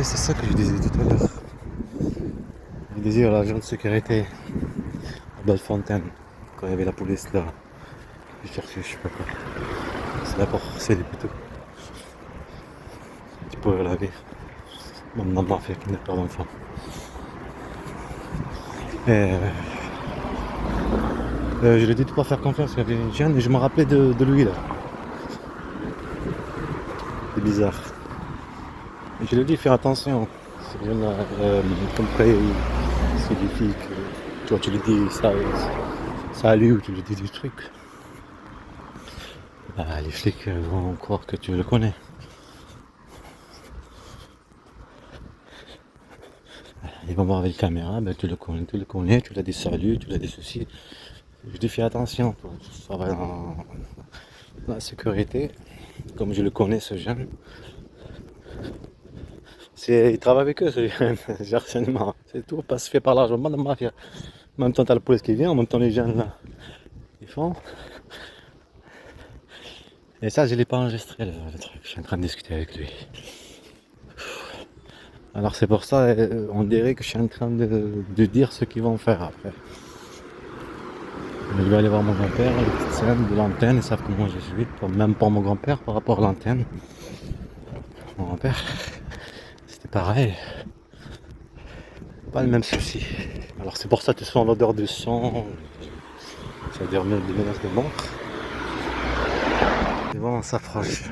fait, c'est ça que je disais tout à l'heure. Je disais à l'agent de sécurité à Bellefontaine, quand il y avait la police là, je cherchais je sais pas quoi. C'est là pour c'est les plutôt. Tu pourrais la vie. Même dans ma fait qui n'a pas d'enfant. Et je lui ai dit de pas faire confiance, il y avait une jeune et je me rappelais de lui là. C'est bizarre. Et je lui ai dit fais attention. Ces jeunes là, comme quoi c'est des filles que tu vois, tu lui dis salut ou tu lui dis des trucs. Bah, les flics vont croire que tu le connais. Ils vont voir avec la caméra, ben tu le connais, tu l'as dit salut, tu l'as dit ceci. Je dis fais attention, toi. Ça va dans la sécurité, comme je le connais ce jeune. Il travaille avec eux ce jeune, c'est harcèlement. C'est tout, pas se fait par l'argent, pas de mafia. En même temps t'as la police qui vient, en même temps les jeunes là, ils font. Et ça je l'ai pas enregistré le truc, je suis en train de discuter avec lui. Alors c'est pour ça, on dirait que je suis en train de dire ce qu'ils vont faire après. Je vais aller voir mon grand-père, les petites scènes de l'antenne, ils savent comment je suis, même pour mon grand-père par rapport à l'antenne. Mon grand-père, c'était pareil, pas le même souci. Alors c'est pour ça que tu sens l'odeur du sang, ça veut dire même des menaces de mort. Et bon, on s'approche.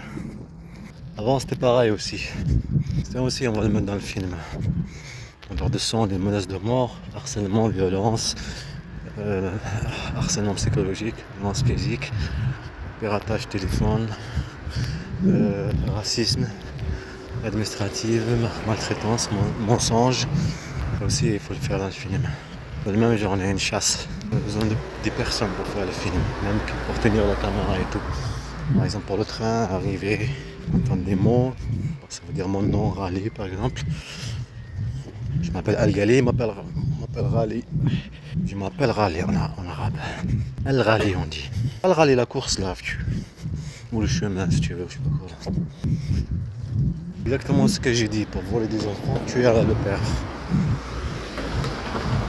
Avant c'était pareil aussi. C'était aussi, on va le mettre dans le film. Odeur de sang, des menaces de mort, harcèlement, violence, harcèlement psychologique, violence physique, piratage téléphone, racisme administratif, maltraitance, mensonge. Ça aussi il faut le faire dans le film. Dans la même journée, une chasse. On a besoin de 10 personnes pour faire le film, même pour tenir la caméra et tout. Par exemple pour le train, arriver, entendre des mots, ça veut dire mon nom, Rally par exemple. Je m'appelle Al-Ghali, il m'appelle Rally. Je m'appelle Rally en arabe. Al-Rally on dit. Al-Rally la course là, ou le chemin si tu veux, je sais pas quoi. Exactement ce que j'ai dit, pour voler des enfants, tu es le père.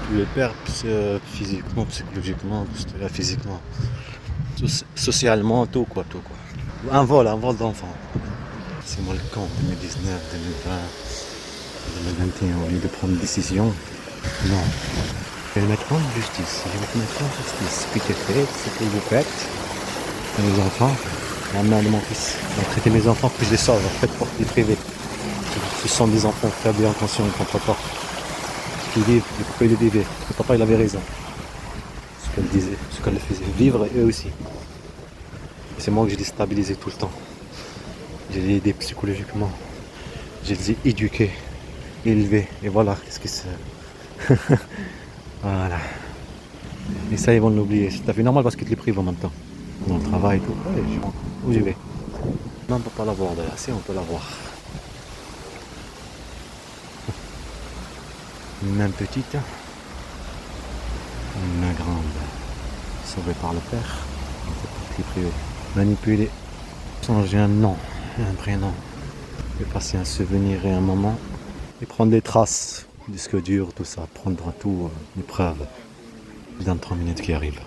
Tu es le père physiquement, psychologiquement, physiquement, socialement, tout quoi. Un vol d'enfants. C'est moi le camp 2019, 2020, 2021, au lieu de prendre une décision, non. Je vais le mettre en justice. Ce qui est fait, ce que vous faites, mes enfants, la main de mon fils. On va traiter mes enfants que je les sauve, en fait, pour les privés. Ce sont des enfants faibles et inconscients, ils ne comprennent pas. Qui vivent, et pourquoi ils vivaient. Le papa, il avait raison. Ce qu'elle disait, ce qu'elle faisait vivre, et eux aussi. C'est moi que j'ai déstabilisé tout le temps. Je l'ai aidé psychologiquement. Je les ai éduqués, élevés. Et voilà, qu'est-ce que c'est. Voilà. Et ça, ils vont l'oublier. C'est tout à fait normal parce qu'ils te les privent en même temps. Dans le travail et tout. Ouais, où j'y vais. Non, on ne peut pas l'avoir d'ailleurs. Si, on peut l'avoir. Une main petite. Une main grande. Sauvée par le père. On peut pas les priver. Manipuler. Changer un nom, un prénom. Effacer un souvenir et un moment. Et prendre des traces. Disque dur, tout ça. Prendre tout, les preuves. Dans 3 minutes qui arrivent.